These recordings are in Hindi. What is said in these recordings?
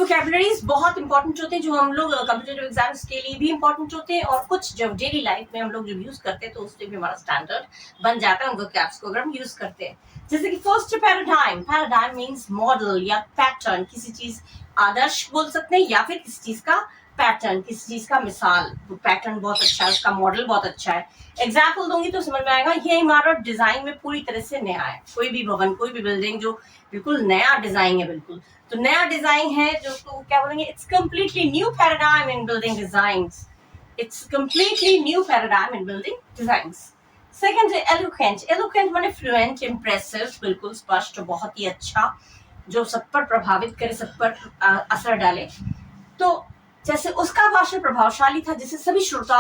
वोकैबुलरीज बहुत इंपॉर्टेंट होते हैं जो हम लोग कॉम्पिटिटिव एग्जाम्स के लिए भी इंपॉर्टेंट होते हैं, और कुछ जब डेली लाइफ में हम लोग जब यूज करते हैं तो उससे भी हमारा स्टैंडर्ड बन जाता है उन वोकैब्स को अगर हम यूज करते हैं। जैसे कि first paradigm, paradigm means model या पैटर्न, किसी चीज आदर्श बोल सकते हैं या फिर किसी चीज का पैटर्न, किसी चीज का मिसाल। पैटर्न बहुत अच्छा है, उसका मॉडल बहुत अच्छा है। एग्जाम्पल दूंगी तो समझ में आएगा। ये इमारत डिजाइन में पूरी तरह से नया है, कोई भी भवन कोई भी बिल्डिंग जो बिल्कुल नया डिजाइन है, बिल्कुल तो नया डिजाइन है जो, तो क्या बोलेंगे, it's completely new paradigm in building designs. It's completely new paradigm in building designs. Second है एलोक्वेंट। एलोक्वेंट माने फ्लुएंट, इंप्रेसिव, बिल्कुल स्पष्ट, बहुत ही अच्छा, जो सब पर प्रभावित करे, सब पर असर डाले। तो जैसे उसका भाषण प्रभावशाली था जिससे सभी श्रोता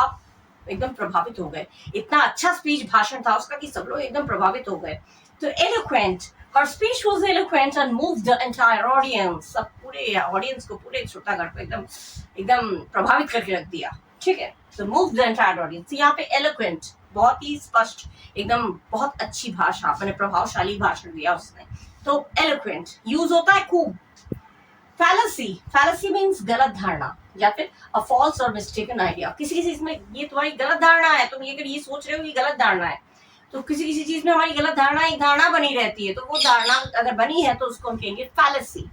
एकदम प्रभावित हो गए। इतना अच्छा स्पीच भाषण था उसका कि सब लोग एकदम प्रभावित हो गए। तो eloquent, her speech was eloquent and moved the entire audience। सब पूरे ऑडियंस को, पूरे श्रोतागण को एकदम एकदम प्रभावित करके रख दिया। ठीक है, तो move the entire audience। यहाँ पे eloquent बहुत ही स्पष्ट, एकदम बहुत अच्छी भाषा, अपने प्रभावशाली भाषण दिया उसने, तो eloquent यूज होता है खूब। फैलेसी, फैलेसी मीन्स गलत धारणा या फिर अ फॉल्स और मिस्टेकन आइडिया। किसी चीज में ये तुम्हारी गलत धारणा है, तुम ये अगर ये सोच रहे हो कि गलत धारणा है, तो किसी चीज में हमारी गलत धारणा, एक धारणा बनी रहती है, तो वो धारणा अगर बनी है तो उसको हम कहेंगे फैलेसी।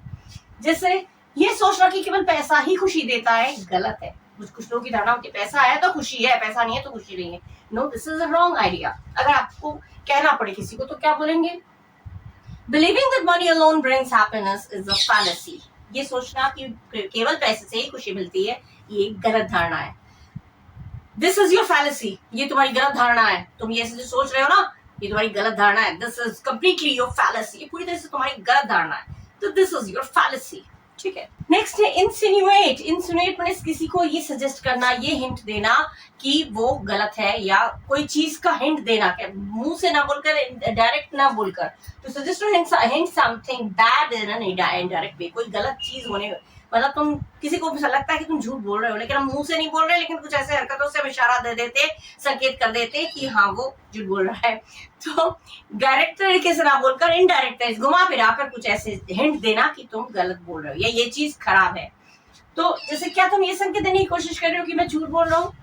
जैसे ये सोचना कि केवल पैसा ही खुशी देता है, गलत है। कुछ लोगों की धारणा होती है पैसा है तो खुशी है, पैसा नहीं है तो खुशी नहीं है। No, this is a wrong idea. अगर आपको कहना पड़े किसी को तो क्या बोलेंगे? Believing that money alone brings happiness is a fallacy. ये सोचना कि केवल पैसे से ही खुशी मिलती है, ये एक गलत धारणा है। दिस इज योर फैलेसी, ये तुम्हारी गलत धारणा है। तुम ये ऐसे जो सोच रहे हो ना, ये तुम्हारी गलत धारणा है। This is completely your fallacy, ये पूरी तरह से तुम्हारी गलत धारणा है, तो दिस इज योर फैलेसी। ठीक है, नेक्स्ट है इंसिनुएट। इंसिनुएट माने किसी को ये सजेस्ट करना, ये हिंट देना कि वो गलत है, या कोई चीज का हिंट देना, मुंह से ना बोलकर, डायरेक्ट ना बोलकर। तो suggest hint something bad in an indirect way, कोई गलत चीज होने, मतलब तुम किसी को लगता है कि तुम झूठ बोल रहे हो, लेकिन हम मुंह से नहीं बोल रहे, लेकिन कुछ ऐसे हरकतों से हम इशारा दे देते, संकेत कर देते कि हाँ वो झूठ बोल रहा है। तो डायरेक्ट तरीके से ना बोलकर इनडायरेक्ट घुमा फिरा कर कुछ ऐसे हिंट देना कि तुम गलत बोल रहे हो या ये चीज खराब है। तो जैसे क्या तुम ये संकेत देने की कोशिश कर रहे हो कि मैं झूठ बोल रहा हूँ?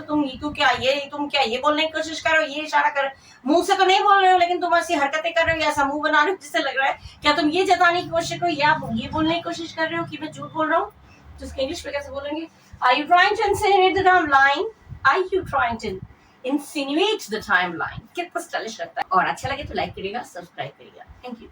तुम ये बोलने की कोशिश कर रहे हो, ये इशारा कर, मुंह से तो नहीं बोल रहे हो, लेकिन तुम ऐसी हरकतें कर रहे हो या ऐसा मुंह बना रहे हो जिससे लग रहा है क्या तुम ये जताने की कोशिश करो या ये बोलने की कोशिश कर रहे हो कि मैं झूठ बोल रहा हूँ। तो इसके इंग्लिश में कैसे बोलेंगे? Are you trying to insinuate that I'm lying? Are you trying to insinuate that I'm lying? कितना स्टाइलिश लगता है। और अच्छा लगे तो लाइक करिएगा, सब्सक्राइब करिएगा। Thank you.